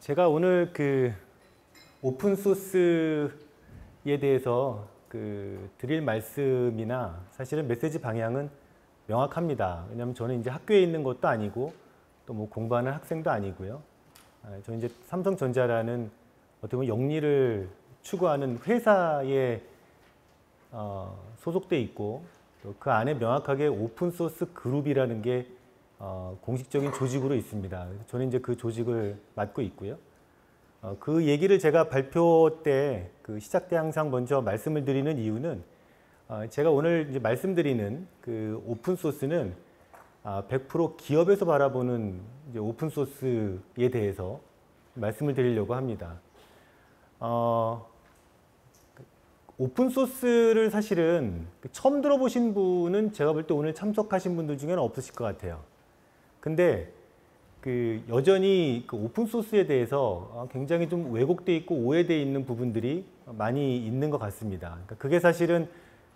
제가 오늘 오픈소스에 대해서 드릴 말씀이나 사실은 메시지 방향은 명확합니다. 왜냐하면 저는 이제 학교에 있는 것도 아니고 또 뭐 공부하는 학생도 아니고요. 저는 이제 삼성전자라는 어떻게 보면 영리를 추구하는 회사에 소속돼 있고 또 그 안에 명확하게 오픈소스 그룹이라는 게 공식적인 조직으로 있습니다. 저는 이제 그 조직을 맡고 있고요. 그 얘기를 제가 발표 때 시작 때 항상 먼저 말씀을 드리는 이유는 제가 오늘 이제 말씀드리는 오픈소스는 100% 기업에서 바라보는 이제 오픈소스에 대해서 말씀을 드리려고 합니다. 오픈소스를 사실은 처음 들어보신 분은 제가 볼 때 오늘 참석하신 분들 중에는 없으실 것 같아요. 근데 여전히 오픈소스에 대해서 굉장히 좀 왜곡되어 있고 오해되어 있는 부분들이 많이 있는 것 같습니다. 그러니까 그게 사실은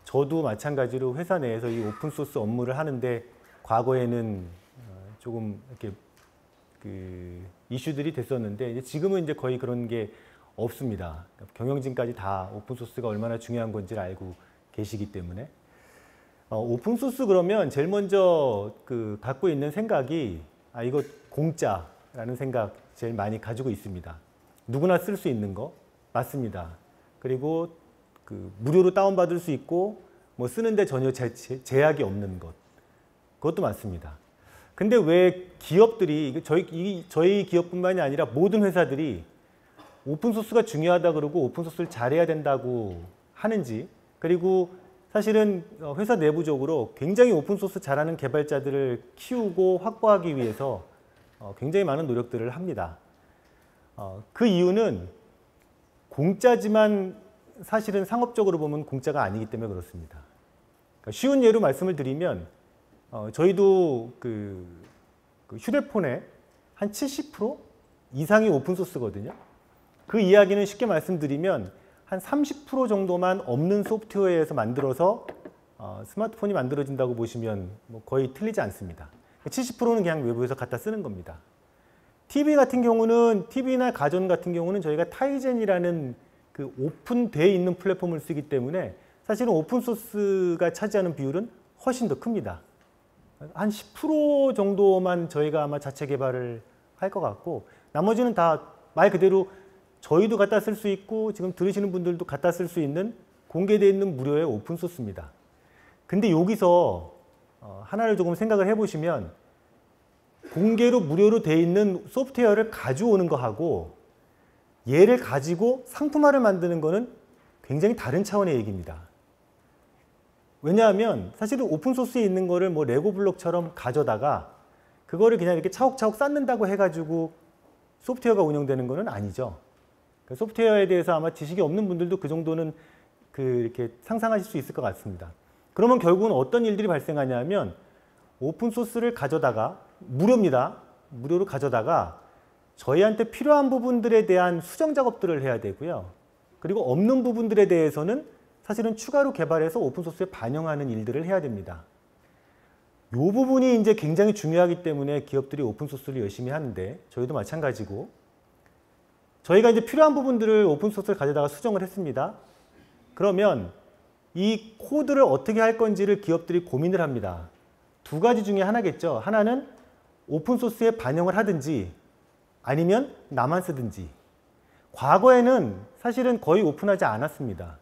저도 마찬가지로 회사 내에서 이 오픈소스 업무를 하는데 과거에는 조금 이렇게 이슈들이 됐었는데 지금은 이제 거의 그런 게 없습니다. 경영진까지 다 오픈소스가 얼마나 중요한 건지를 알고 계시기 때문에 오픈소스 그러면 제일 먼저 갖고 있는 생각이 이거 공짜라는 생각 제일 많이 가지고 있습니다. 누구나 쓸 수 있는 거 맞습니다. 그리고 무료로 다운받을 수 있고 뭐 쓰는데 전혀 제약이 없는 것 그것도 맞습니다. 근데 왜 기업들이 저희 기업뿐만이 아니라 모든 회사들이 오픈소스가 중요하다 그러고 오픈소스를 잘해야 된다고 하는지, 그리고 사실은 회사 내부적으로 굉장히 오픈소스 잘하는 개발자들을 키우고 확보하기 위해서 굉장히 많은 노력들을 합니다. 그 이유는 공짜지만 사실은 상업적으로 보면 공짜가 아니기 때문에 그렇습니다. 그러니까 쉬운 예로 말씀을 드리면 저희도 휴대폰에 한 70% 이상이 오픈소스거든요. 그 이야기는 쉽게 말씀드리면 한 30% 정도만 없는 소프트웨어에서 만들어서 스마트폰이 만들어진다고 보시면 뭐 거의 틀리지 않습니다. 70%는 그냥 외부에서 갖다 쓰는 겁니다. TV 같은 경우는, TV나 가전 같은 경우는 저희가 타이젠이라는 오픈되어 있는 플랫폼을 쓰기 때문에 사실은 오픈소스가 차지하는 비율은 훨씬 더 큽니다. 한 10% 정도만 저희가 아마 자체 개발을 할 것 같고, 나머지는 다 말 그대로 저희도 갖다 쓸 수 있고 지금 들으시는 분들도 갖다 쓸 수 있는 공개되어 있는 무료의 오픈소스입니다. 근데 여기서 하나를 조금 생각을 해보시면 공개로 무료로 되어 있는 소프트웨어를 가져오는 거하고 얘를 가지고 상품화를 만드는 거는 굉장히 다른 차원의 얘기입니다. 왜냐하면 사실은 오픈소스에 있는 거를 뭐 레고 블록처럼 가져다가 그거를 그냥 이렇게 차곡차곡 쌓는다고 해가지고 소프트웨어가 운영되는 거는 아니죠. 소프트웨어에 대해서 아마 지식이 없는 분들도 그 정도는 이렇게 상상하실 수 있을 것 같습니다. 그러면 결국은 어떤 일들이 발생하냐면 오픈소스를 가져다가 무료입니다. 무료로 가져다가 저희한테 필요한 부분들에 대한 수정 작업들을 해야 되고요. 그리고 없는 부분들에 대해서는 사실은 추가로 개발해서 오픈소스에 반영하는 일들을 해야 됩니다. 이 부분이 이제 굉장히 중요하기 때문에 기업들이 오픈소스를 열심히 하는데 저희도 마찬가지고, 저희가 이제 필요한 부분들을 오픈소스를 가져다가 수정을 했습니다. 그러면 이 코드를 어떻게 할 건지를 기업들이 고민을 합니다. 두 가지 중에 하나겠죠. 하나는 오픈소스에 반영을 하든지 아니면 나만 쓰든지. 과거에는 사실은 거의 오픈하지 않았습니다.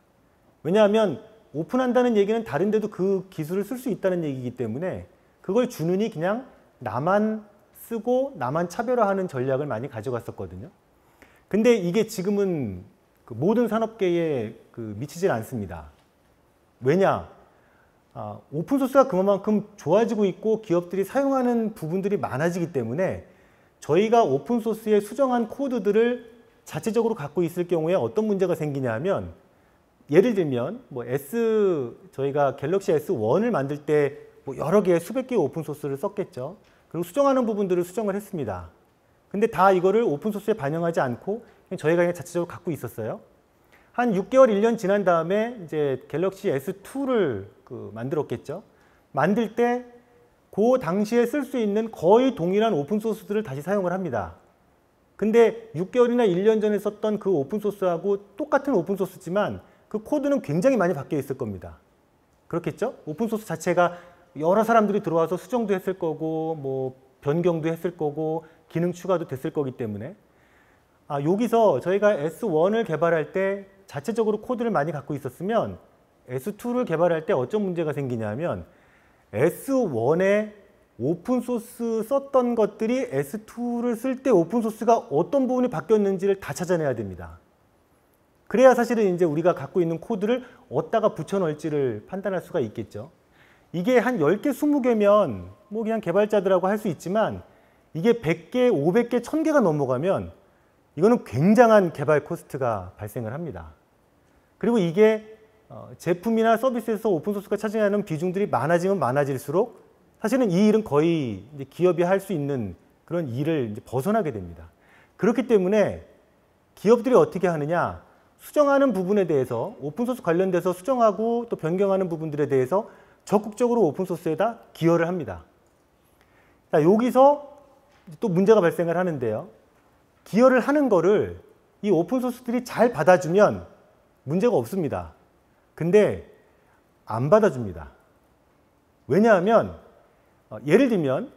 왜냐하면 오픈한다는 얘기는 다른 데도 그 기술을 쓸 수 있다는 얘기이기 때문에 그걸 주느니 그냥 나만 쓰고 나만 차별화하는 전략을 많이 가져갔었거든요. 근데 이게 지금은 모든 산업계에 미치질 않습니다. 왜냐? 오픈소스가 그만큼 좋아지고 있고 기업들이 사용하는 부분들이 많아지기 때문에 저희가 오픈소스에 수정한 코드들을 자체적으로 갖고 있을 경우에 어떤 문제가 생기냐 하면, 예를 들면 저희가 갤럭시 S1을 만들 때 뭐 여러 개의 수백 개의 오픈소스를 썼겠죠. 그리고 수정하는 부분들을 수정을 했습니다. 근데 다 이거를 오픈소스에 반영하지 않고 저희가 그냥 자체적으로 갖고 있었어요. 한 6개월, 1년 지난 다음에 이제 갤럭시 S2를 만들었겠죠. 만들 때 그 당시에 쓸 수 있는 거의 동일한 오픈소스들을 다시 사용을 합니다. 근데 6개월이나 1년 전에 썼던 그 오픈소스하고 똑같은 오픈소스지만 그 코드는 굉장히 많이 바뀌어 있을 겁니다. 그렇겠죠? 오픈소스 자체가 여러 사람들이 들어와서 수정도 했을 거고 뭐 변경도 했을 거고 기능 추가도 됐을 거기 때문에 여기서 저희가 S1을 개발할 때 자체적으로 코드를 많이 갖고 있었으면 S2를 개발할 때 어떤 문제가 생기냐면 S1에 오픈소스 썼던 것들이 S2를 쓸 때 오픈소스가 어떤 부분이 바뀌었는지를 다 찾아내야 됩니다. 그래야 사실은 이제 우리가 갖고 있는 코드를 어디다가 붙여넣을지를 판단할 수가 있겠죠. 이게 한 10개, 20개면 뭐 그냥 개발자들하고 할 수 있지만 이게 100개, 500개, 1000개가 넘어가면 이거는 굉장한 개발 코스트가 발생을 합니다. 그리고 이게 제품이나 서비스에서 오픈소스가 차지하는 비중들이 많아지면 많아질수록 사실은 이 일은 거의 이제 기업이 할 수 있는 그런 일을 이제 벗어나게 됩니다. 그렇기 때문에 기업들이 어떻게 하느냐, 수정하는 부분에 대해서 오픈소스 관련돼서 수정하고 또 변경하는 부분들에 대해서 적극적으로 오픈소스에다 기여를 합니다. 자, 여기서 또 문제가 발생을 하는데요. 기여를 하는 거를 이 오픈소스들이 잘 받아주면 문제가 없습니다. 근데 안 받아줍니다. 왜냐하면 예를 들면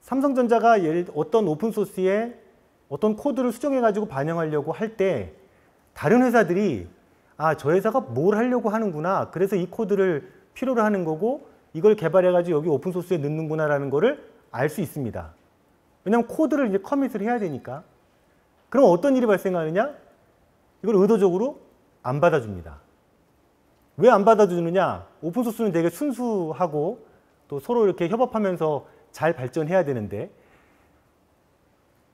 삼성전자가 어떤 오픈소스에 어떤 코드를 수정해가지고 반영하려고 할 때 다른 회사들이 저 회사가 뭘 하려고 하는구나. 그래서 이 코드를 필요로 하는 거고 이걸 개발해가지고 여기 오픈소스에 넣는구나 라는 거를 알 수 있습니다. 왜냐하면 코드를 이제 커밋을 해야 되니까. 그럼 어떤 일이 발생하느냐? 이걸 의도적으로 안 받아줍니다. 왜 안 받아주느냐? 오픈소스는 되게 순수하고 또 서로 이렇게 협업하면서 잘 발전해야 되는데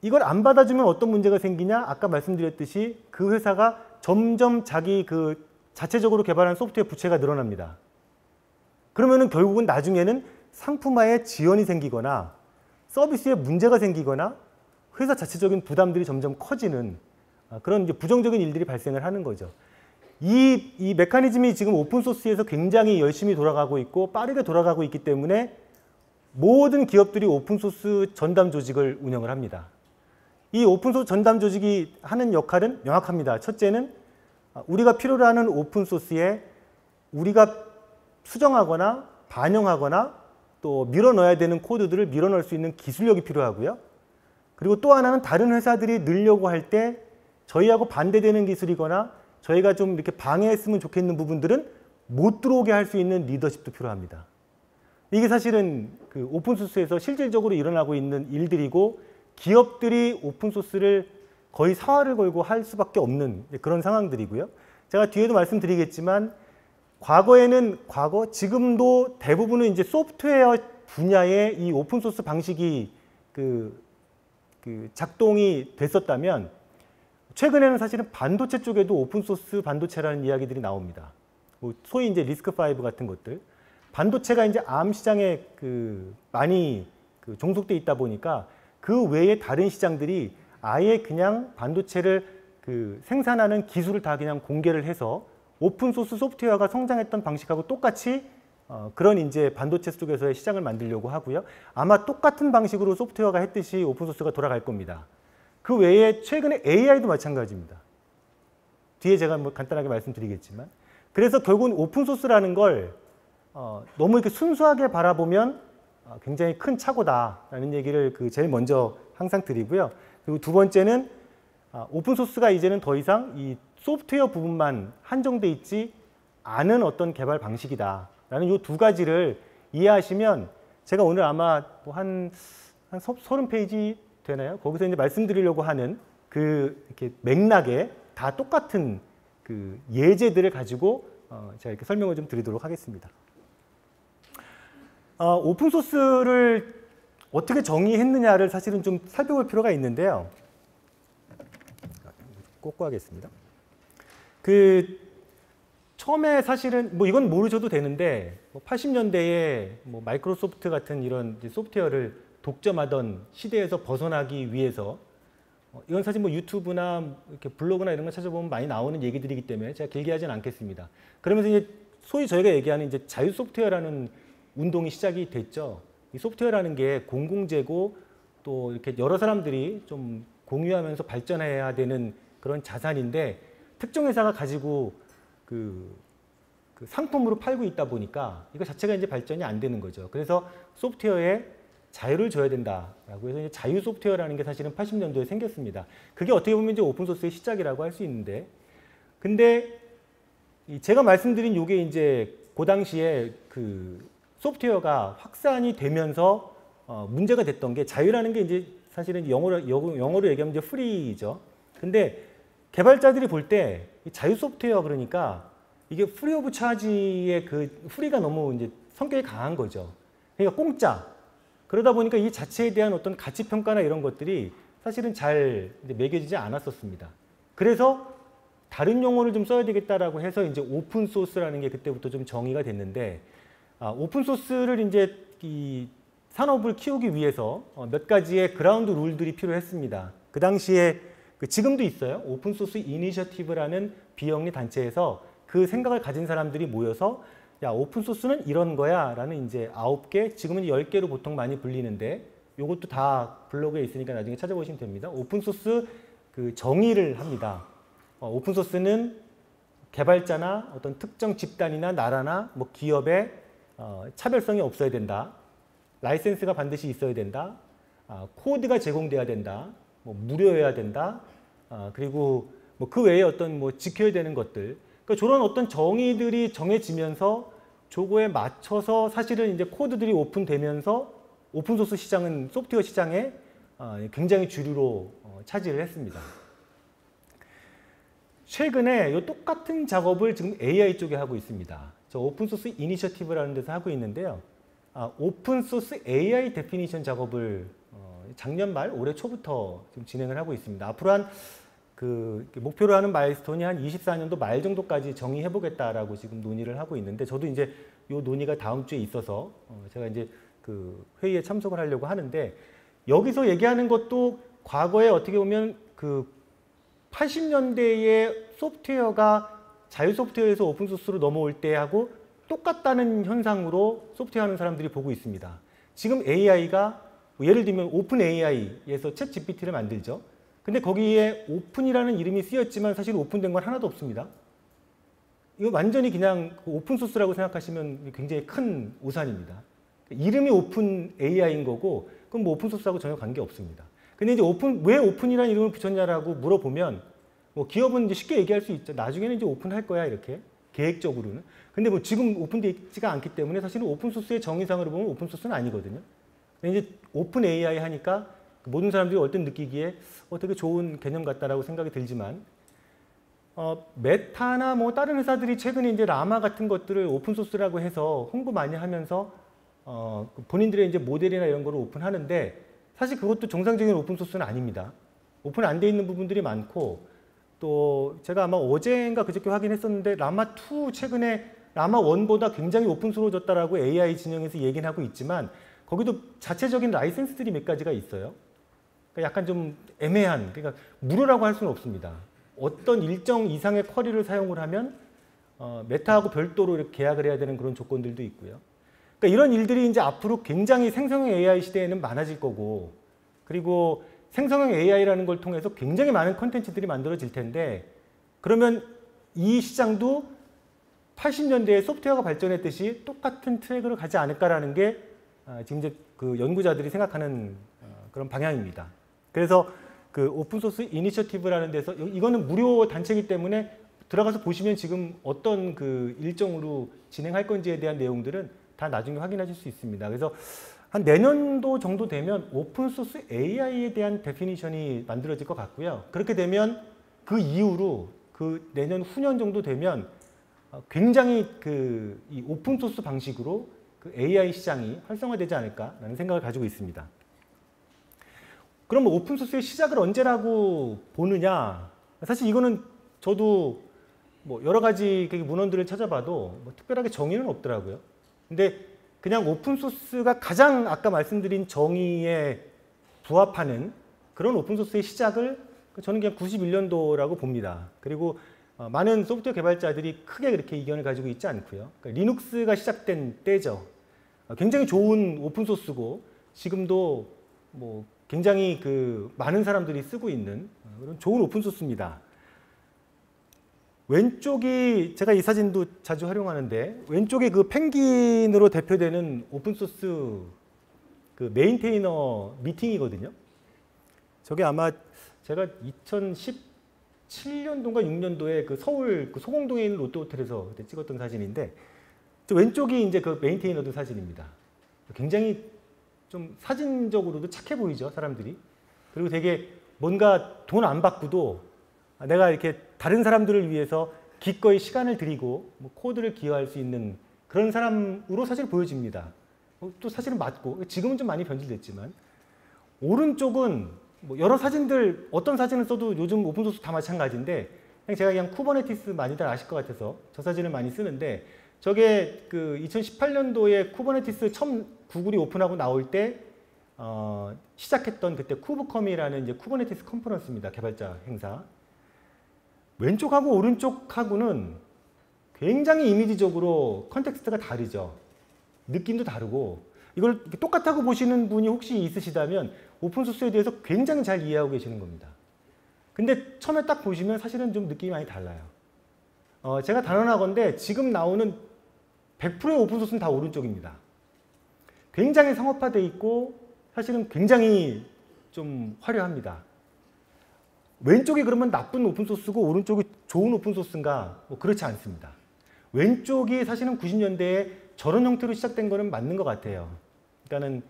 이걸 안 받아주면 어떤 문제가 생기냐? 아까 말씀드렸듯이 그 회사가 점점 자기 그 자체적으로 개발한 소프트웨어 부채가 늘어납니다. 그러면은 결국은 나중에는 상품화에 지연이 생기거나 서비스에 문제가 생기거나 회사 자체적인 부담들이 점점 커지는 그런 이제 부정적인 일들이 발생을 하는 거죠. 이 메커니즘이 지금 오픈소스에서 굉장히 열심히 돌아가고 있고 빠르게 돌아가고 있기 때문에 모든 기업들이 오픈소스 전담 조직을 운영을 합니다. 이 오픈소스 전담 조직이 하는 역할은 명확합니다. 첫째는 우리가 필요로 하는 오픈소스에 우리가 수정하거나 반영하거나 또 밀어넣어야 되는 코드들을 밀어넣을 수 있는 기술력이 필요하고요. 그리고 또 하나는 다른 회사들이 넣으려고 할 때 저희하고 반대되는 기술이거나 저희가 좀 이렇게 방해했으면 좋겠는 부분들은 못 들어오게 할 수 있는 리더십도 필요합니다. 이게 사실은 그 오픈소스에서 실질적으로 일어나고 있는 일들이고 기업들이 오픈소스를 거의 사활을 걸고 할 수밖에 없는 그런 상황들이고요. 제가 뒤에도 말씀드리겠지만 지금도 대부분은 이제 소프트웨어 분야의 이 오픈소스 방식이 작동이 됐었다면 최근에는 사실은 반도체 쪽에도 오픈소스 반도체라는 이야기들이 나옵니다. 소위 이제 리스크5 같은 것들. 반도체가 이제 암 시장에 많이 종속돼 있다 보니까 그 외에 다른 시장들이 아예 그냥 반도체를 생산하는 기술을 다 그냥 공개를 해서 오픈소스 소프트웨어가 성장했던 방식하고 똑같이 그런 이제 반도체 쪽에서의 시장을 만들려고 하고요. 아마 똑같은 방식으로 소프트웨어가 했듯이 오픈소스가 돌아갈 겁니다. 그 외에 최근에 AI도 마찬가지입니다. 뒤에 제가 뭐 간단하게 말씀드리겠지만. 그래서 결국은 오픈소스라는 걸 너무 이렇게 순수하게 바라보면 굉장히 큰 착오다라는 얘기를 제일 먼저 항상 드리고요. 그리고 두 번째는 오픈소스가 이제는 더 이상 이 소프트웨어 부분만 한정돼 있지 않은 어떤 개발 방식이다라는 이 두 가지를 이해하시면 제가 오늘 아마 뭐 한 30페이지 되나요? 거기서 이제 말씀드리려고 하는 이렇게 맥락에 다 똑같은 예제들을 가지고 제가 이렇게 설명을 좀 드리도록 하겠습니다. 오픈소스를 어떻게 정의했느냐를 사실은 좀 살펴볼 필요가 있는데요. 꽂고 하겠습니다. 처음에 사실은 뭐 이건 모르셔도 되는데 80년대에 뭐 마이크로소프트 같은 이런 소프트웨어를 독점하던 시대에서 벗어나기 위해서 이건 사실 뭐 유튜브나 이렇게 블로그나 이런 거 찾아보면 많이 나오는 얘기들이기 때문에 제가 길게 하지는 않겠습니다. 그러면서 이제 소위 저희가 얘기하는 이제 자유 소프트웨어라는 운동이 시작이 됐죠. 이 소프트웨어라는 게 공공재고 또 이렇게 여러 사람들이 좀 공유하면서 발전해야 되는 그런 자산인데 특정 회사가 가지고 그 상품으로 팔고 있다 보니까 이거 자체가 이제 발전이 안 되는 거죠. 그래서 소프트웨어에 자유를 줘야 된다라고 해서 이제 자유 소프트웨어라는 게 사실은 80년도에 생겼습니다. 그게 어떻게 보면 이제 오픈소스의 시작이라고 할 수 있는데, 근데 제가 말씀드린 요게 이제 그 당시에 그 소프트웨어가 확산이 되면서 문제가 됐던 게, 자유라는 게 이제 사실은 영어로 얘기하면 이제 프리죠. 근데 개발자들이 볼 때 자유 소프트웨어 그러니까 이게 프리 오브 차지의 그 프리가 너무 이제 성격이 강한 거죠. 그러니까 공짜. 그러다 보니까 이 자체에 대한 어떤 가치 평가나 이런 것들이 사실은 잘 이제 매겨지지 않았었습니다. 그래서 다른 용어를 좀 써야 되겠다라고 해서 이제 오픈 소스라는 게 그때부터 좀 정의가 됐는데, 오픈 소스를 이제 이 산업을 키우기 위해서 몇 가지의 그라운드 룰들이 필요했습니다. 그 당시에 지금도 있어요. 오픈 소스 이니셔티브라는 비영리 단체에서 그 생각을 가진 사람들이 모여서 야, 오픈 소스는 이런 거야 라는 이제 9개, 지금은 10개로 보통 많이 불리는데 이것도 다 블로그에 있으니까 나중에 찾아보시면 됩니다. 오픈 소스 그 정의를 합니다. 오픈 소스는 개발자나 어떤 특정 집단이나 나라나 뭐 기업의 차별성이 없어야 된다. 라이센스가 반드시 있어야 된다. 코드가 제공돼야 된다. 뭐 무료여야 된다. 그리고 뭐 그 외에 어떤 뭐 지켜야 되는 것들. 그러니까 저런 어떤 정의들이 정해지면서 저거에 맞춰서 사실은 이제 코드들이 오픈되면서 오픈소스 시장은 소프트웨어 시장에 굉장히 주류로 차지를 했습니다. 최근에 이 똑같은 작업을 지금 AI 쪽에 하고 있습니다. 저 오픈소스 이니셔티브라는 데서 하고 있는데요. 오픈소스 AI 데피니션 작업을 작년 말 올해 초부터 지금 진행을 하고 있습니다. 앞으로 한 목표로 하는 마일스톤이 한 24년도 말 정도까지 정의해보겠다라고 지금 논의를 하고 있는데, 저도 이제 이 논의가 다음 주에 있어서 제가 이제 그 회의에 참석을 하려고 하는데, 여기서 얘기하는 것도 과거에 어떻게 보면 그 80년대의 소프트웨어가 자유 소프트웨어에서 오픈 소스로 넘어올 때하고 똑같다는 현상으로 소프트웨어 하는 사람들이 보고 있습니다. 지금 AI가 예를 들면 오픈 AI에서 챗 GPT를 만들죠. 근데 거기에 오픈이라는 이름이 쓰였지만 사실 오픈된 건 하나도 없습니다. 이거 완전히 그냥 오픈소스라고 생각하시면 굉장히 큰 오산입니다. 이름이 오픈 AI인 거고 그럼 뭐 오픈소스하고 전혀 관계없습니다. 근데 이제 왜 오픈이라는 이름을 붙였냐라고 물어보면 뭐 기업은 이제 쉽게 얘기할 수 있죠. 나중에는 이제 오픈할 거야 이렇게 계획적으로는. 근데 뭐 지금 오픈되어 있지가 않기 때문에 사실은 오픈소스의 정의상으로 보면 오픈소스는 아니거든요. 근데 이제 오픈 AI 하니까 모든 사람들이 얼핏 느끼기에 되게 좋은 개념 같다라고 생각이 들지만, 메타나 뭐 다른 회사들이 최근에 이제 라마 같은 것들을 오픈소스라고 해서 홍보 많이 하면서 본인들의 이제 모델이나 이런 거를 오픈하는데, 사실 그것도 정상적인 오픈소스는 아닙니다. 오픈 안 돼 있는 부분들이 많고, 또 제가 아마 어제인가 그저께 확인했었는데 라마2 최근에 라마1보다 굉장히 오픈스러워졌다라고 AI 진영에서 얘기는 하고 있지만, 거기도 자체적인 라이센스들이 몇 가지가 있어요. 그러니까 약간 좀 애매한, 그러니까 무료라고 할 수는 없습니다. 어떤 일정 이상의 쿼리를 사용을 하면 메타하고 별도로 이렇게 계약을 해야 되는 그런 조건들도 있고요. 그러니까 이런 일들이 이제 앞으로 굉장히 생성형 AI 시대에는 많아질 거고, 그리고 생성형 AI라는 걸 통해서 굉장히 많은 콘텐츠들이 만들어질 텐데, 그러면 이 시장도 80년대에 소프트웨어가 발전했듯이 똑같은 트랙으로 가지 않을까라는 게 지금 이제 그 연구자들이 생각하는 그런 방향입니다. 그래서 그 오픈소스 이니셔티브라는 데서, 이거는 무료 단체이기 때문에 들어가서 보시면 지금 어떤 그 일정으로 진행할 건지에 대한 내용들은 다 나중에 확인하실 수 있습니다. 그래서 한 내년도 정도 되면 오픈소스 AI에 대한 데피니션이 만들어질 것 같고요. 그렇게 되면 그 이후로 그 내년 후년 정도 되면 굉장히 이 오픈소스 방식으로 그 AI 시장이 활성화되지 않을까라는 생각을 가지고 있습니다. 그럼 오픈소스의 시작을 언제라고 보느냐? 사실 이거는 저도 뭐 여러 가지 문헌들을 찾아봐도 뭐 특별하게 정의는 없더라고요. 근데 그냥 오픈소스가 가장 아까 말씀드린 정의에 부합하는 그런 오픈소스의 시작을 저는 그냥 91년도라고 봅니다. 그리고 많은 소프트웨어 개발자들이 크게 그렇게 이견을 가지고 있지 않고요. 그러니까 리눅스가 시작된 때죠. 굉장히 좋은 오픈소스고 지금도 뭐 굉장히 많은 사람들이 쓰고 있는 그런 좋은 오픈소스입니다. 왼쪽이 제가 이 사진도 자주 활용하는데 왼쪽이 펭귄으로 대표되는 오픈소스 메인테이너 미팅이거든요. 저게 아마 제가 2017년도인가 6년도에 서울 소공동에 있는 롯데호텔에서 그때 찍었던 사진인데 저 왼쪽이 이제 메인테이너들 사진입니다. 굉장히 좀 사진적으로도 착해 보이죠, 사람들이. 그리고 되게 뭔가 돈 안 받고도 내가 이렇게 다른 사람들을 위해서 기꺼이 시간을 들이고 코드를 기여할 수 있는 그런 사람으로 사실 보여집니다. 또 사실은 맞고 지금은 좀 많이 변질됐지만 오른쪽은 여러 사진들 어떤 사진을 써도 요즘 오픈소스 다 마찬가지인데 제가 쿠버네티스 많이들 아실 것 같아서 저 사진을 많이 쓰는데 저게 2018년도에 쿠버네티스 처음 구글이 오픈하고 나올 때 시작했던 그때 쿠브컴이라는 이제 쿠버네티스 컨퍼런스입니다. 개발자 행사. 왼쪽하고 오른쪽하고는 굉장히 이미지적으로 컨텍스트가 다르죠. 느낌도 다르고 이걸 똑같다고 보시는 분이 혹시 있으시다면 오픈소스에 대해서 굉장히 잘 이해하고 계시는 겁니다. 근데 처음에 딱 보시면 사실은 좀 느낌이 많이 달라요. 제가 단언하건대 지금 나오는 100%의 오픈소스는 다 오른쪽입니다. 굉장히 상업화되어 있고 사실은 굉장히 좀 화려합니다. 왼쪽이 그러면 나쁜 오픈소스고 오른쪽이 좋은 오픈소스인가? 그렇지 않습니다. 왼쪽이 사실은 90년대에 저런 형태로 시작된 거는 맞는 것 같아요. 그러니까는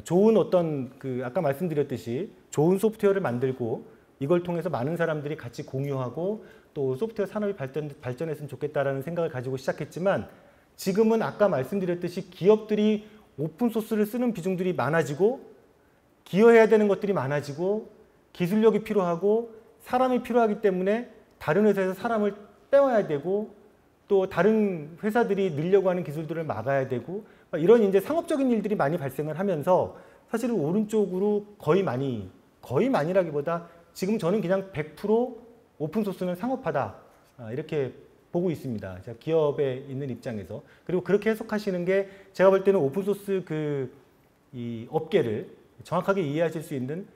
좋은 어떤 아까 말씀드렸듯이 좋은 소프트웨어를 만들고 이걸 통해서 많은 사람들이 같이 공유하고 또 소프트웨어 산업이 발전했으면 좋겠다라는 생각을 가지고 시작했지만 지금은 아까 말씀드렸듯이 기업들이 오픈소스를 쓰는 비중들이 많아지고 기여해야 되는 것들이 많아지고 기술력이 필요하고 사람이 필요하기 때문에 다른 회사에서 사람을 빼와야 되고 또 다른 회사들이 늘려고 하는 기술들을 막아야 되고 이런 이제 상업적인 일들이 많이 발생을 하면서 사실은 오른쪽으로 거의 많이라기보다 지금 저는 그냥 100% 오픈소스는 상업화다 이렇게 보고 있습니다. 제가 기업에 있는 입장에서. 그리고 그렇게 해석하시는 게 제가 볼 때는 오픈소스 이 업계를 정확하게 이해하실 수 있는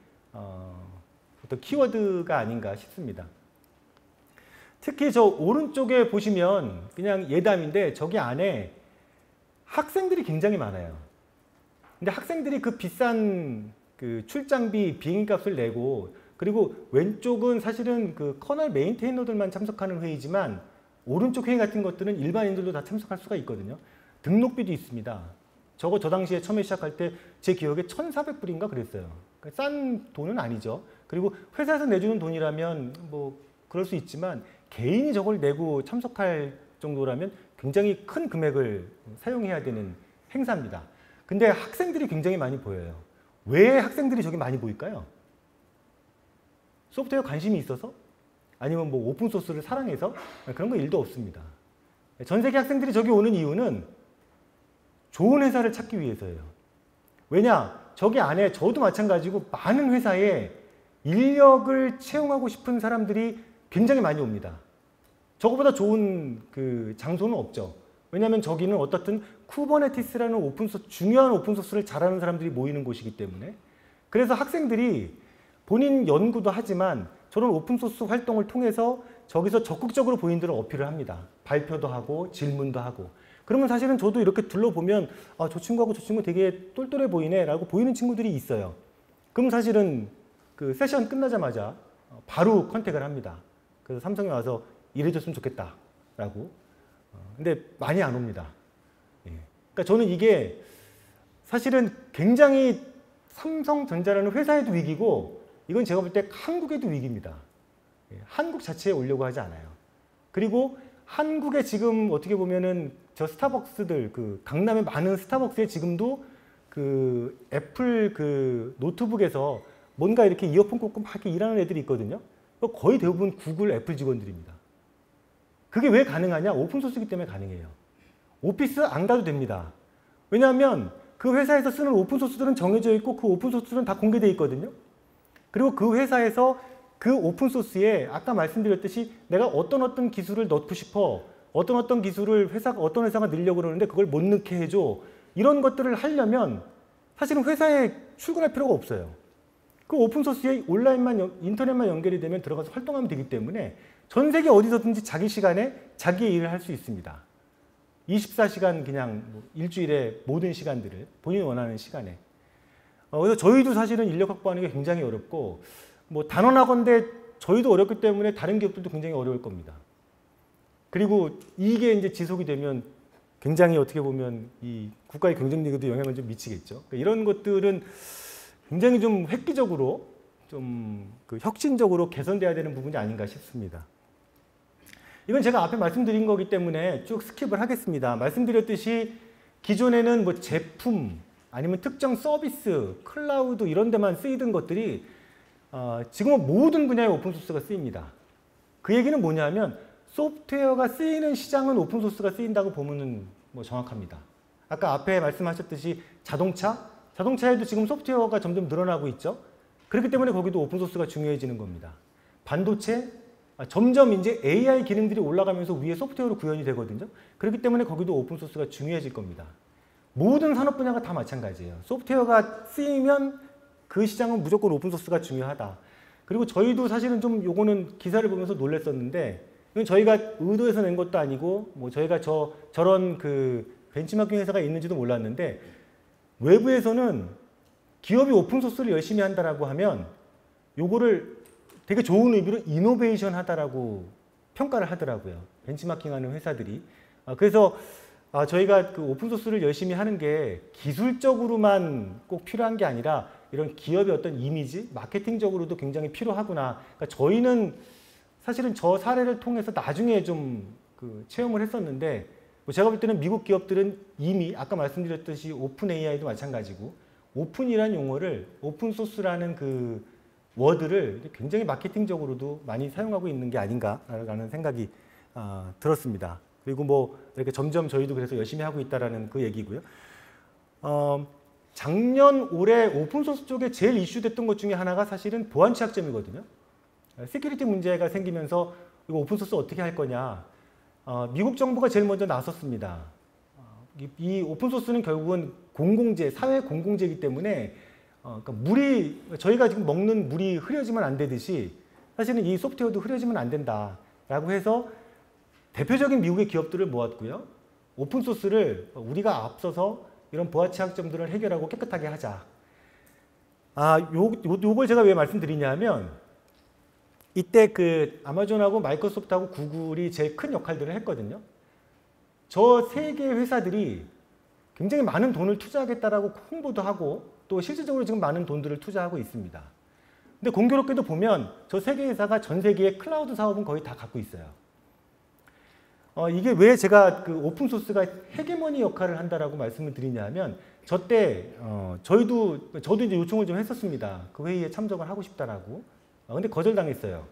어떤 키워드가 아닌가 싶습니다. 특히 저 오른쪽에 보시면 그냥 예담인데 저기 안에 학생들이 굉장히 많아요. 근데 학생들이 비싼 출장비 비행값을 내고 그리고 왼쪽은 사실은 커널 메인테이너들만 참석하는 회의지만 오른쪽 회의 같은 것들은 일반인들도 다 참석할 수가 있거든요. 등록비도 있습니다. 저 당시에 처음에 시작할 때 제 기억에 1,400불인가 그랬어요. 그러니까 싼 돈은 아니죠. 그리고 회사에서 내주는 돈이라면 그럴 수 있지만 개인이 저걸 내고 참석할 정도라면 굉장히 큰 금액을 사용해야 되는 행사입니다. 근데 학생들이 굉장히 많이 보여요. 왜 학생들이 저기 많이 보일까요? 소프트웨어 관심이 있어서? 아니면 오픈소스를 사랑해서? 그런 거 일도 없습니다. 전 세계 학생들이 저기 오는 이유는 좋은 회사를 찾기 위해서예요. 왜냐? 저기 안에 저도 마찬가지고 많은 회사에 인력을 채용하고 싶은 사람들이 굉장히 많이 옵니다. 저거보다 좋은 장소는 없죠. 왜냐하면 저기는 어떻든 쿠버네티스라는 오픈소스, 중요한 오픈소스를 잘하는 사람들이 모이는 곳이기 때문에. 그래서 학생들이 본인 연구도 하지만 저런 오픈소스 활동을 통해서 저기서 적극적으로 본인들을 어필을 합니다. 발표도 하고 질문도 하고. 그러면 사실은 저도 이렇게 둘러보면 저 친구하고 저 친구 되게 똘똘해 보이네 라고 보이는 친구들이 있어요. 그럼 사실은 세션 끝나자마자 바로 컨택을 합니다. 그래서 삼성에 와서 일해줬으면 좋겠다 라고. 근데 많이 안 옵니다. 그러니까 저는 이게 사실은 굉장히 삼성전자라는 회사에도 위기고 이건 제가 볼 때 한국에도 위기입니다. 한국 자체에 오려고 하지 않아요. 그리고 한국에 지금 어떻게 보면은 저 스타벅스들 강남에 많은 스타벅스에 지금도 애플 노트북에서 뭔가 이렇게 이어폰 꽂고 막 이렇게 일하는 애들이 있거든요. 거의 대부분 구글, 애플 직원들입니다. 그게 왜 가능하냐? 오픈소스이기 때문에 가능해요. 오피스 안 가도 됩니다. 왜냐하면 그 회사에서 쓰는 오픈소스들은 정해져 있고 그 오픈소스들은 다 공개되어 있거든요. 그리고 그 회사에서 그 오픈소스에 아까 말씀드렸듯이 내가 어떤 기술을 넣고 싶어, 어떤 기술을 어떤 회사가 넣으려고 그러는데 그걸 못 넣게 해줘. 이런 것들을 하려면 사실은 회사에 출근할 필요가 없어요. 그 오픈소스에 인터넷만 연결이 되면 들어가서 활동하면 되기 때문에 전 세계 어디서든지 자기 시간에 자기의 일을 할 수 있습니다. 24시간 그냥 뭐 일주일에 모든 시간들을 본인이 원하는 시간에. 그래서 저희도 사실은 인력 확보하는 게 굉장히 어렵고 뭐 단언하건대 저희도 어렵기 때문에 다른 기업들도 굉장히 어려울 겁니다. 그리고 이게 이제 지속이 되면 굉장히 어떻게 보면 이 국가의 경쟁력에도 영향을 좀 미치겠죠. 그러니까 이런 것들은 굉장히 좀 획기적으로 좀 그 혁신적으로 개선돼야 되는 부분이 아닌가 싶습니다. 이건 제가 앞에 말씀드린 거기 때문에 쭉 스킵을 하겠습니다. 말씀드렸듯이 기존에는 뭐 제품 아니면 특정 서비스, 클라우드 이런 데만 쓰이던 것들이 지금은 모든 분야의 오픈소스가 쓰입니다. 그 얘기는 뭐냐면 소프트웨어가 쓰이는 시장은 오픈소스가 쓰인다고 보면 뭐 정확합니다. 아까 앞에 말씀하셨듯이 자동차에도 지금 소프트웨어가 점점 늘어나고 있죠. 그렇기 때문에 거기도 오픈소스가 중요해지는 겁니다. 반도체, 점점 이제 AI 기능들이 올라가면서 위에 소프트웨어로 구현이 되거든요. 그렇기 때문에 거기도 오픈소스가 중요해질 겁니다. 모든 산업 분야가 다 마찬가지예요. 소프트웨어가 쓰이면 그 시장은 무조건 오픈소스가 중요하다. 그리고 저희도 사실은 좀 요거는 기사를 보면서 놀랐었는데 이건 저희가 의도해서 낸 것도 아니고 뭐 저희가 저런 그 벤치마킹 회사가 있는지도 몰랐는데 외부에서는 기업이 오픈소스를 열심히 한다라고 하면 요거를 되게 좋은 의미로 이노베이션 하다라고 평가를 하더라고요. 벤치마킹하는 회사들이. 그래서 저희가 그 오픈소스를 열심히 하는 게 기술적으로만 꼭 필요한 게 아니라 이런 기업의 어떤 이미지, 마케팅적으로도 굉장히 필요하구나. 그러니까 저희는 사실은 저 사례를 통해서 나중에 좀 그 체험을 했었는데 뭐 제가 볼 때는 미국 기업들은 이미 아까 말씀드렸듯이 오픈 AI도 마찬가지고 오픈이라는 용어를 오픈소스라는 그 워드를 굉장히 마케팅적으로도 많이 사용하고 있는 게 아닌가라는 생각이 들었습니다. 그리고 뭐 이렇게 점점 저희도 그래서 열심히 하고 있다라는 그 얘기고요. 작년 올해 오픈소스 쪽에 제일 이슈됐던 것 중에 하나가 사실은 보안 취약점이거든요. 시큐리티 문제가 생기면서 이거 오픈소스 어떻게 할 거냐. 미국 정부가 제일 먼저 나섰습니다. 이 오픈소스는 결국은 공공재, 사회 공공재이기 때문에 그러니까 저희가 지금 먹는 물이 흐려지면 안 되듯이 사실은 이 소프트웨어도 흐려지면 안 된다라고 해서 대표적인 미국의 기업들을 모았고요. 오픈소스를 우리가 앞서서 이런 보안 취약점들을 해결하고 깨끗하게 하자. 요걸 제가 왜 말씀드리냐면 이때 그 아마존하고 마이크로소프트하고 구글이 제일 큰 역할들을 했거든요. 저 세 개의 회사들이 굉장히 많은 돈을 투자하겠다라고 홍보도 하고 또 실질적으로 지금 많은 돈들을 투자하고 있습니다. 근데 공교롭게도 보면 저 세 개 회사가 전 세계의 클라우드 사업은 거의 다 갖고 있어요. 이게 왜 제가 그 오픈소스가 헤게모니 역할을 한다라고 말씀을 드리냐면 저때 저도 이제 요청을 좀 했었습니다. 그 회의에 참석을 하고 싶다라고. 근데 거절당했어요.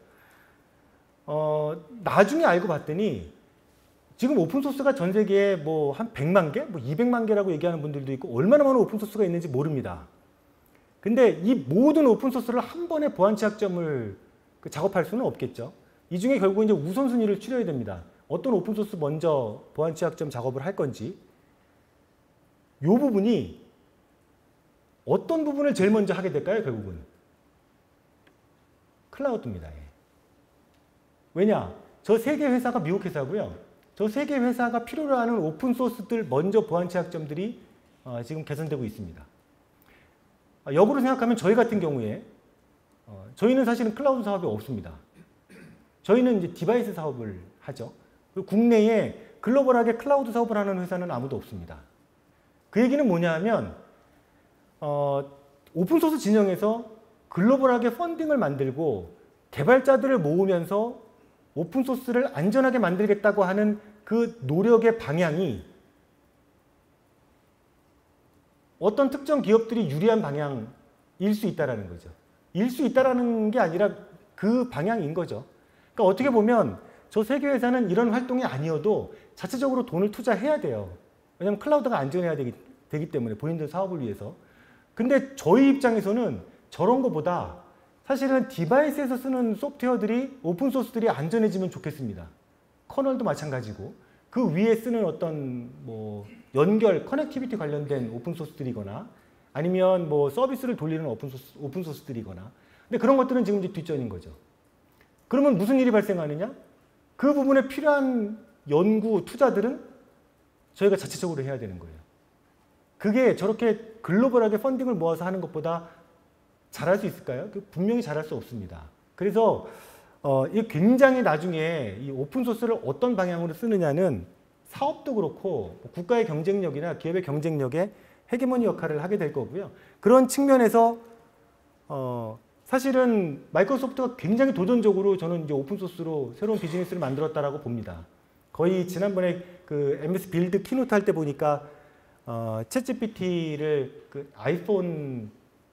나중에 알고 봤더니 지금 오픈소스가 전 세계에 뭐 한 100만 개, 뭐 200만 개라고 얘기하는 분들도 있고 얼마나 많은 오픈소스가 있는지 모릅니다. 근데 이 모든 오픈소스를 한 번에 보안 취약점을 작업할 수는 없겠죠. 이 중에 결국 이제 우선순위를 추려야 됩니다. 어떤 오픈소스 먼저 보안 취약점 작업을 할 건지. 이 부분이 어떤 부분을 제일 먼저 하게 될까요, 결국은? 클라우드입니다. 왜냐? 저 세 개 회사가 미국 회사고요. 저 세 개 회사가 필요로 하는 오픈소스들 먼저 보안 취약점들이 지금 개선되고 있습니다. 역으로 생각하면 저희 같은 경우에 저희는 사실은 클라우드 사업이 없습니다. 저희는 이제 디바이스 사업을 하죠. 그리고 국내에 글로벌하게 클라우드 사업을 하는 회사는 아무도 없습니다. 그 얘기는 뭐냐 하면 오픈소스 진영에서 글로벌하게 펀딩을 만들고 개발자들을 모으면서 오픈소스를 안전하게 만들겠다고 하는 그 노력의 방향이 어떤 특정 기업들이 유리한 방향일 수 있다는 거죠. 일 수 있다는 게 아니라 그 방향인 거죠. 그러니까 어떻게 보면 저 세 개 회사는 이런 활동이 아니어도 자체적으로 돈을 투자해야 돼요. 왜냐하면 클라우드가 안전해야 되기 때문에 본인들 사업을 위해서. 근데 저희 입장에서는 저런 거보다 사실은 디바이스에서 쓰는 소프트웨어들이 오픈소스들이 안전해지면 좋겠습니다. 커널도 마찬가지고 그 위에 쓰는 어떤 뭐 연결, 커넥티비티 관련된 오픈소스들이거나 아니면 뭐 서비스를 돌리는 오픈소스들이거나. 근데 그런 것들은 지금 이제 뒷전인 거죠. 그러면 무슨 일이 발생하느냐? 그 부분에 필요한 연구, 투자들은 저희가 자체적으로 해야 되는 거예요. 그게 저렇게 글로벌하게 펀딩을 모아서 하는 것보다 잘할 수 있을까요? 분명히 잘할 수 없습니다. 그래서 이 굉장히 나중에 이 오픈소스를 어떤 방향으로 쓰느냐는 사업도 그렇고 국가의 경쟁력이나 기업의 경쟁력에 헤게모니 역할을 하게 될 거고요. 그런 측면에서 사실은 마이크로소프트가 굉장히 도전적으로 저는 이제 오픈소스로 새로운 비즈니스를 만들었다라고 봅니다. 거의 지난번에 그 MS 빌드 키노트 할 때 보니까 챗GPT를 그 아이폰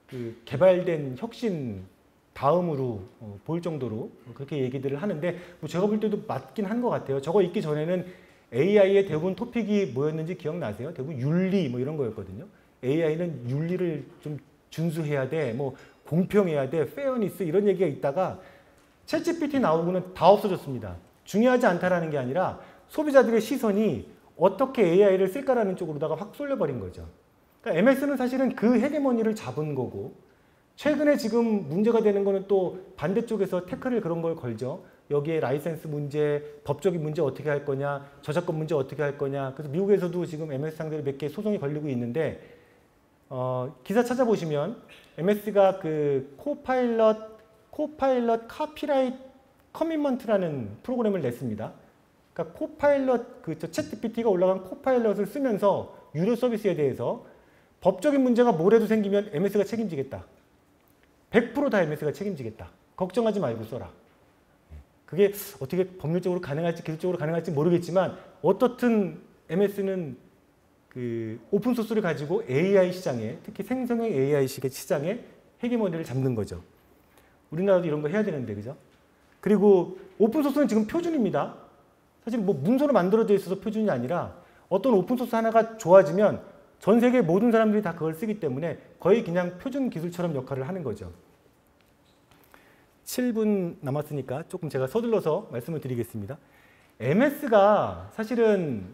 그 개발된 혁신 다음으로 볼 정도로 그렇게 얘기들을 하는데 뭐 제가 볼 때도 맞긴 한 것 같아요. 저거 있기 전에는 AI의 대부분 토픽이 뭐였는지 기억나세요? 대부분 윤리 뭐 이런 거였거든요. AI는 윤리를 좀 준수해야 돼, 뭐 공평해야 돼, 페어니스 이런 얘기가 있다가 챗GPT 나오고는 다 없어졌습니다. 중요하지 않다라는 게 아니라 소비자들의 시선이 어떻게 AI를 쓸까라는 쪽으로다가 확 쏠려버린 거죠. 그러니까 MS는 사실은 그 헤게모니를 잡은 거고 최근에 지금 문제가 되는 거는 또 반대쪽에서 태클을 그런 걸 걸죠. 여기에 라이센스 문제, 법적인 문제 어떻게 할 거냐, 저작권 문제 어떻게 할 거냐. 그래서 미국에서도 지금 MS 상대로 몇 개 소송이 걸리고 있는데 기사 찾아보시면 MS가 그 코파일럿 카피라이트 커밋먼트라는 프로그램을 냈습니다. 그러니까 코파일럿 그 챗GPT가 올라간 코파일럿을 쓰면서 유료 서비스에 대해서 법적인 문제가 뭐래도 생기면 MS가 책임지겠다. 100% 다 MS가 책임지겠다. 걱정하지 말고 써라. 그게 어떻게 법률적으로 가능할지 기술적으로 가능할지 모르겠지만 어떻든 MS는 그 오픈소스를 가지고 AI 시장에 특히 생성형 AI 시장에 헤게모니를 잡는 거죠. 우리나라도 이런 거 해야 되는데 그죠? 그리고 오픈소스는 지금 표준입니다. 사실 뭐 문서로 만들어져 있어서 표준이 아니라 어떤 오픈소스 하나가 좋아지면 전 세계 모든 사람들이 다 그걸 쓰기 때문에 거의 그냥 표준 기술처럼 역할을 하는 거죠. 7분 남았으니까 조금 제가 서둘러서 말씀을 드리겠습니다. MS가 사실은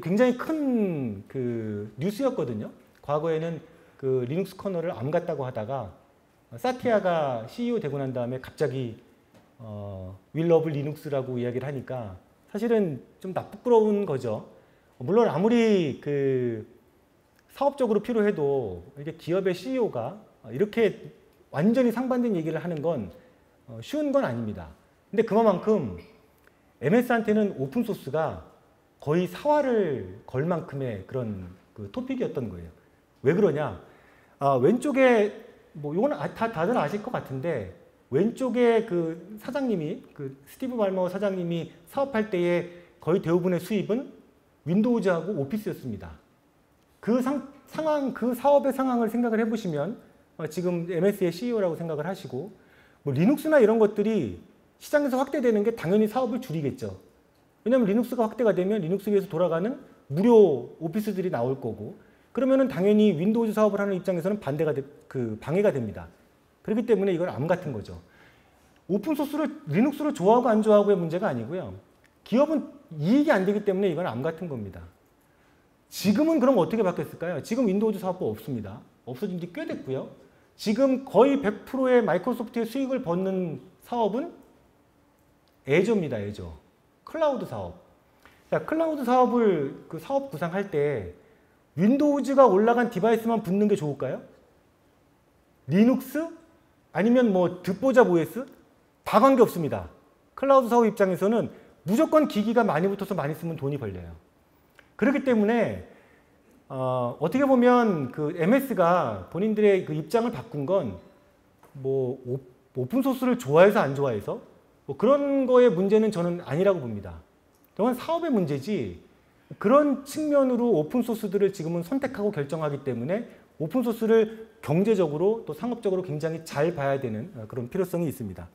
굉장히 큰 그 뉴스였거든요. 과거에는 그 리눅스 커널을 암 같다고 하다가 사티아가 CEO 되고 난 다음에 갑자기 We love Linux라고 이야기를 하니까 사실은 좀 부끄러운 거죠. 물론 아무리 그 사업적으로 필요해도 이게 기업의 CEO가 이렇게 완전히 상반된 얘기를 하는 건 쉬운 건 아닙니다. 근데 그만큼 MS한테는 오픈소스가 거의 사활을 걸 만큼의 그런 그 토픽이었던 거예요. 왜 그러냐? 왼쪽에 뭐 이건 다들 아실 것 같은데 왼쪽에 그 사장님이 그 스티브 발머 사장님이 사업할 때의 거의 대부분의 수입은 윈도우즈하고 오피스였습니다. 그 상황, 그 사업의 상황을 생각을 해보시면 지금 MS의 CEO라고 생각을 하시고 뭐 리눅스나 이런 것들이 시장에서 확대되는 게 당연히 사업을 줄이겠죠. 왜냐하면 리눅스가 확대가 되면 리눅스 위에서 돌아가는 무료 오피스들이 나올 거고 그러면은 당연히 윈도우즈 사업을 하는 입장에서는 방해가 됩니다. 그렇기 때문에 이건 암 같은 거죠. 오픈소스를 리눅스를 좋아하고 안 좋아하고의 문제가 아니고요. 기업은 이익이 안 되기 때문에 이건 암 같은 겁니다. 지금은 그럼 어떻게 바뀌었을까요? 지금 윈도우즈 사업부 없습니다. 없어진 지 꽤 됐고요. 지금 거의 100%의 마이크로소프트의 수익을 벗는 사업은 애저입니다. 애저. 클라우드 사업. 자, 클라우드 사업을 그 사업 구상할 때 윈도우즈가 올라간 디바이스만 붙는 게 좋을까요? 리눅스? 아니면 뭐 듣보잡 OS? 다 관계없습니다. 클라우드 사업 입장에서는 무조건 기기가 많이 붙어서 많이 쓰면 돈이 벌려요. 그렇기 때문에 어떻게 보면 그 MS가 본인들의 그 입장을 바꾼 건 뭐 오픈소스를 좋아해서 안 좋아해서 뭐 그런 거의 문제는 저는 아니라고 봅니다. 또한 사업의 문제지 그런 측면으로 오픈소스들을 지금은 선택하고 결정하기 때문에 오픈소스를 경제적으로 또 상업적으로 굉장히 잘 봐야 되는 그런 필요성이 있습니다.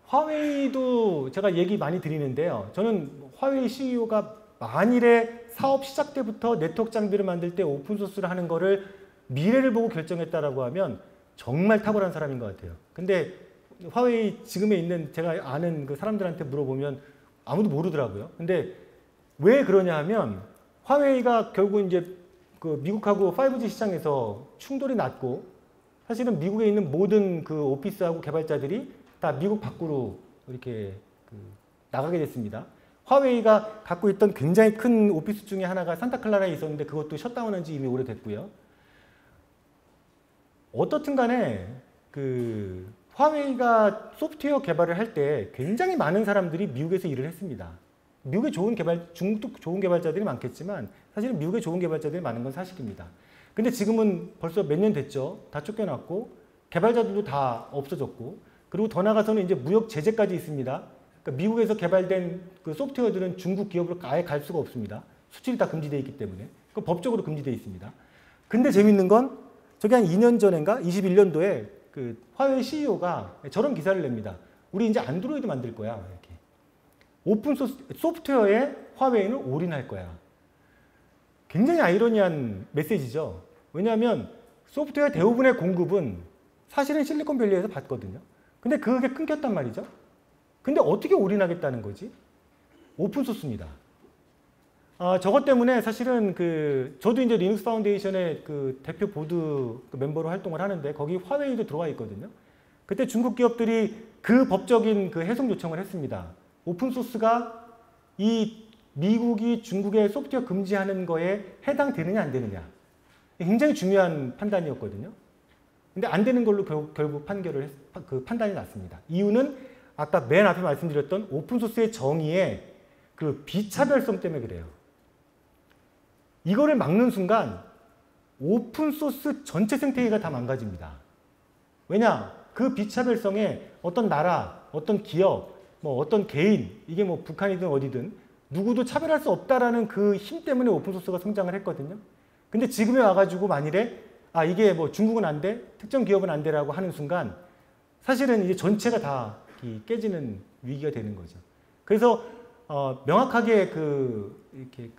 화웨이도 제가 얘기 많이 드리는데요. 저는 화웨이 CEO가 만일에 사업 시작 때부터 네트워크 장비를 만들 때 오픈소스를 하는 거를 미래를 보고 결정했다라고 하면 정말 탁월한 사람인 것 같아요. 근데 화웨이 지금에 있는 제가 아는 그 사람들한테 물어보면 아무도 모르더라고요. 근데 왜 그러냐 하면 화웨이가 결국 이제 그 미국하고 5G 시장에서 충돌이 났고 사실은 미국에 있는 모든 그 오피스하고 개발자들이 다 미국 밖으로 이렇게 나가게 됐습니다. 화웨이가 갖고 있던 굉장히 큰 오피스 중에 하나가 산타클라라에 있었는데 그것도 셧다운한 지 이미 오래됐고요. 어떻든 간에 그 화웨이가 소프트웨어 개발을 할 때 굉장히 많은 사람들이 미국에서 일을 했습니다. 미국에 좋은 중국도 좋은 개발자들이 많겠지만 사실은 미국에 좋은 개발자들이 많은 건 사실입니다. 근데 지금은 벌써 몇 년 됐죠. 다 쫓겨났고 개발자들도 다 없어졌고 그리고 더 나아가서는 이제 무역 제재까지 있습니다. 그러니까 미국에서 개발된 그 소프트웨어들은 중국 기업으로 아예 갈 수가 없습니다. 수출이 다 금지되어 있기 때문에. 그 법적으로 금지되어 있습니다. 근데 재밌는 건 저게 한 2년 전인가 21년도에 그 화웨이 CEO가 저런 기사를 냅니다. 우리 이제 안드로이드 만들 거야. 이렇게. 오픈 소프트웨어에 화웨이는 올인할 거야. 굉장히 아이러니한 메시지죠. 왜냐하면 소프트웨어 대부분의 공급은 사실은 실리콘밸리에서 받거든요. 근데 그게 끊겼단 말이죠. 근데 어떻게 올인하겠다는 거지? 오픈소스입니다. 저것 때문에 사실은 저도 이제 리눅스 파운데이션의 그 대표 보드 멤버로 활동을 하는데 거기 화웨이도 들어와 있거든요. 그때 중국 기업들이 그 법적인 그 해석 요청을 했습니다. 오픈소스가 이 미국이 중국의 소프트웨어 금지하는 거에 해당되느냐 안 되느냐. 굉장히 중요한 판단이었거든요. 근데 안 되는 걸로 결국 판단이 났습니다. 이유는 아까 맨 앞에 말씀드렸던 오픈소스의 정의의 그 비차별성 때문에 그래요. 이거를 막는 순간 오픈소스 전체 생태계가 다 망가집니다. 왜냐? 그 비차별성에 어떤 나라, 어떤 기업, 뭐 어떤 개인, 이게 뭐 북한이든 어디든 누구도 차별할 수 없다라는 그 힘 때문에 오픈소스가 성장을 했거든요. 근데 지금에 와가지고 만일에 이게 뭐 중국은 안 돼, 특정 기업은 안 돼라고 하는 순간 사실은 이제 전체가 다 깨지는 위기가 되는 거죠. 그래서 명확하게 이렇게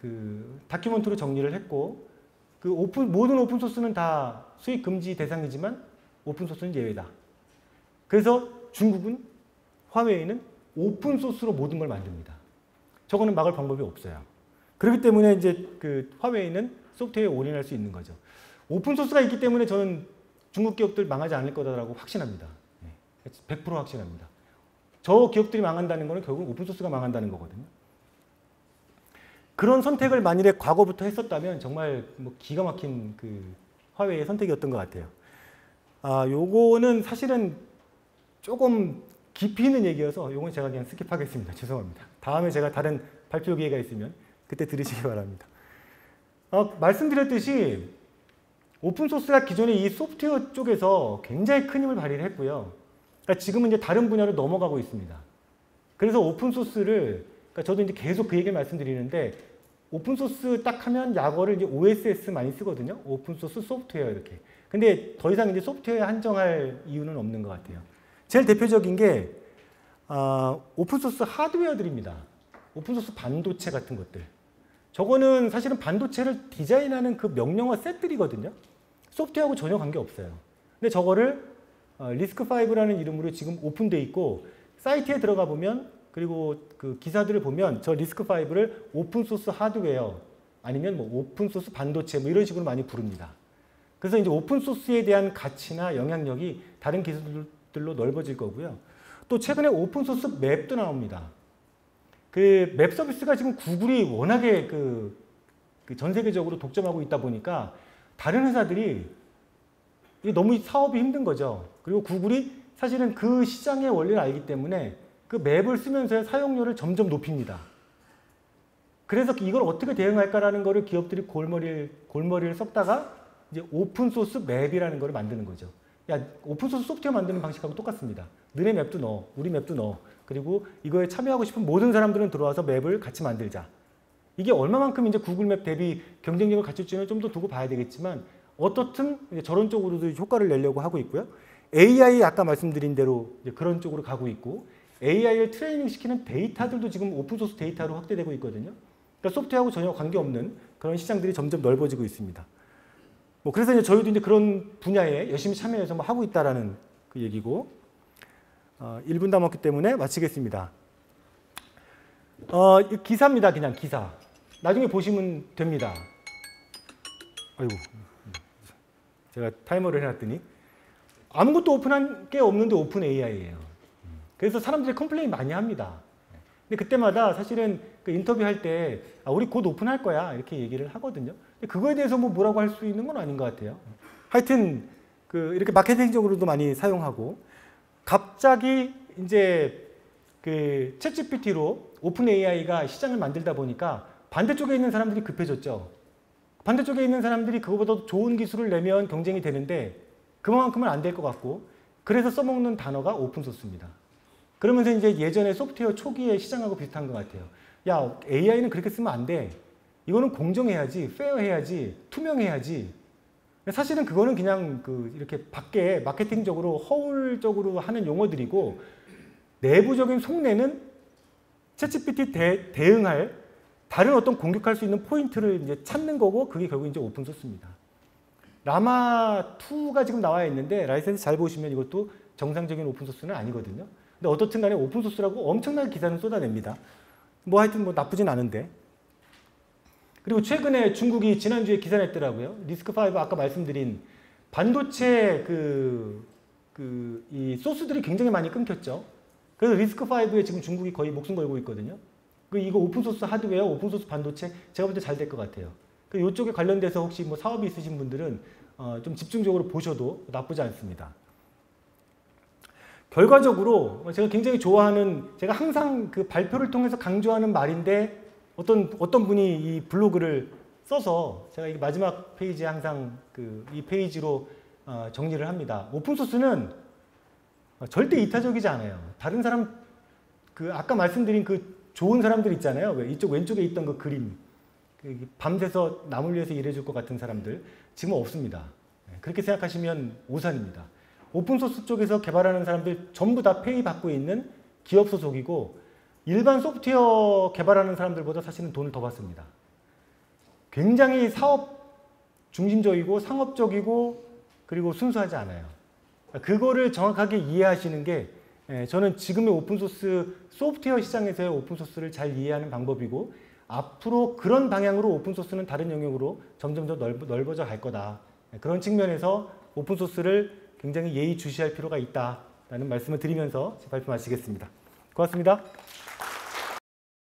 다큐멘터로 정리를 했고 모든 오픈소스는 다 수익 금지 대상이지만 오픈소스는 예외다. 그래서 중국은 화웨이는 오픈소스로 모든 걸 만듭니다. 저거는 막을 방법이 없어요. 그렇기 때문에 이제 화웨이는 소프트웨어에 올인할 수 있는 거죠. 오픈소스가 있기 때문에 저는 중국 기업들 망하지 않을 거다라고 확신합니다. 100% 확신합니다. 저 기업들이 망한다는 거는 결국 오픈소스가 망한다는 거거든요. 그런 선택을 만일에 과거부터 했었다면 정말 뭐 기가 막힌 화웨이의 선택이었던 것 같아요. 요거는 사실은 조금 깊이 있는 얘기여서 요건 제가 그냥 스킵하겠습니다. 죄송합니다. 다음에 제가 다른 발표 기회가 있으면 그때 들으시기 바랍니다. 말씀드렸듯이 오픈소스가 기존에 이 소프트웨어 쪽에서 굉장히 큰 힘을 발휘를 했고요. 그러니까 지금은 이제 다른 분야로 넘어가고 있습니다. 그래서 오픈소스를, 그러니까 저도 이제 계속 그 얘기를 말씀드리는데, 오픈소스 딱 하면 약어를 이제 OSS 많이 쓰거든요. 오픈소스 소프트웨어 이렇게. 근데 더 이상 이제 소프트웨어에 한정할 이유는 없는 것 같아요. 제일 대표적인 게, 오픈소스 하드웨어들입니다. 오픈소스 반도체 같은 것들. 저거는 사실은 반도체를 디자인하는 그 명령어 셋들이거든요. 소프트웨어하고 전혀 관계없어요. 근데 저거를 리스크5라는 이름으로 지금 오픈되어 있고 사이트에 들어가 보면 그리고 그 기사들을 보면 저 리스크5를 오픈소스 하드웨어 아니면 뭐 오픈소스 반도체 뭐 이런 식으로 많이 부릅니다. 그래서 이제 오픈소스에 대한 가치나 영향력이 다른 기술들로 넓어질 거고요. 또 최근에 오픈소스 맵도 나옵니다. 그 맵 서비스가 지금 구글이 워낙에 전 세계적으로 독점하고 있다 보니까 다른 회사들이 너무 사업이 힘든 거죠. 그리고 구글이 사실은 그 시장의 원리를 알기 때문에 그 맵을 쓰면서의 사용료를 점점 높입니다. 그래서 이걸 어떻게 대응할까라는 거를 기업들이 골머리를 썩다가 이제 오픈소스 맵이라는 걸 만드는 거죠. 야, 오픈소스 소프트웨어 만드는 방식하고 똑같습니다. 너네 맵도 넣어, 우리 맵도 넣어. 그리고 이거에 참여하고 싶은 모든 사람들은 들어와서 맵을 같이 만들자. 이게 얼마만큼 이제 구글 맵 대비 경쟁력을 갖출지는 좀 더 두고 봐야 되겠지만 어떻든 저런 쪽으로도 효과를 내려고 하고 있고요. AI 아까 말씀드린 대로 이제 그런 쪽으로 가고 있고 AI를 트레이닝 시키는 데이터들도 지금 오픈소스 데이터로 확대되고 있거든요. 그러니까 소프트웨어하고 전혀 관계없는 그런 시장들이 점점 넓어지고 있습니다. 뭐 그래서 이제 저희도 이제 그런 분야에 열심히 참여해서 뭐 하고 있다라는 그 얘기고 1분 남았기 때문에 마치겠습니다. 기사입니다. 그냥 기사. 나중에 보시면 됩니다. 아이고, 제가 타이머를 해놨더니 아무것도 오픈한 게 없는데 오픈 AI예요. 그래서 사람들이 컴플레인 많이 합니다. 근데 그때마다 사실은 그 인터뷰할 때 우리 곧 오픈할 거야 이렇게 얘기를 하거든요. 근데 그거에 대해서 뭐 뭐라고 할 수 있는 건 아닌 것 같아요. 하여튼 그 이렇게 마케팅적으로도 많이 사용하고 갑자기 이제 그 챗GPT로 오픈 AI가 시장을 만들다 보니까 반대쪽에 있는 사람들이 급해졌죠. 반대쪽에 있는 사람들이 그거보다 좋은 기술을 내면 경쟁이 되는데 그만큼은 안 될 것 같고 그래서 써먹는 단어가 오픈소스입니다. 그러면서 이제 예전에 소프트웨어 초기의 시장하고 비슷한 것 같아요. 야, AI는 그렇게 쓰면 안 돼. 이거는 공정해야지, 페어해야지, 투명해야지. 사실은 그거는 그냥 그 이렇게 밖에 마케팅적으로 허울적으로 하는 용어들이고 내부적인 속내는 챗GPT 대응할 다른 어떤 공격할 수 있는 포인트를 이제 찾는 거고 그게 결국 이제 오픈소스입니다. 라마2가 지금 나와 있는데 라이센스 잘 보시면 이것도 정상적인 오픈소스는 아니거든요. 근데 어떻든 간에 오픈소스라고 엄청나게 기사는 쏟아냅니다. 뭐 하여튼 뭐 나쁘진 않은데. 그리고 최근에 중국이 지난주에 기사 냈더라고요. 리스크5 아까 말씀드린 반도체 이 소스들이 굉장히 많이 끊겼죠. 그래서 리스크5에 지금 중국이 거의 목숨 걸고 있거든요. 이거 오픈소스 하드웨어, 오픈소스 반도체 제가 볼 때 잘 될 것 같아요. 이쪽에 관련돼서 혹시 뭐 사업이 있으신 분들은 좀 집중적으로 보셔도 나쁘지 않습니다. 결과적으로 제가 굉장히 좋아하는, 제가 항상 그 발표를 통해서 강조하는 말인데 어떤 분이 이 블로그를 써서 제가 이 마지막 페이지에 항상 이 페이지로 정리를 합니다. 오픈소스는 절대 이타적이지 않아요. 다른 사람, 아까 말씀드린 그 좋은 사람들 있잖아요. 이쪽 왼쪽에 있던 그 그림. 밤새서 남을 위해서 일해줄 것 같은 사람들. 지금 없습니다. 그렇게 생각하시면 오산입니다. 오픈소스 쪽에서 개발하는 사람들 전부 다 페이 받고 있는 기업 소속이고 일반 소프트웨어 개발하는 사람들보다 사실은 돈을 더 받습니다. 굉장히 사업 중심적이고 상업적이고 그리고 순수하지 않아요. 그거를 정확하게 이해하시는 게 저는 지금의 오픈소스 소프트웨어 시장에서의 오픈소스를 잘 이해하는 방법이고 앞으로 그런 방향으로 오픈소스는 다른 영역으로 점점 더 넓어져 갈 거다. 그런 측면에서 오픈소스를 굉장히 예의주시할 필요가 있다라는 말씀을 드리면서 제 발표 마치겠습니다. 고맙습니다.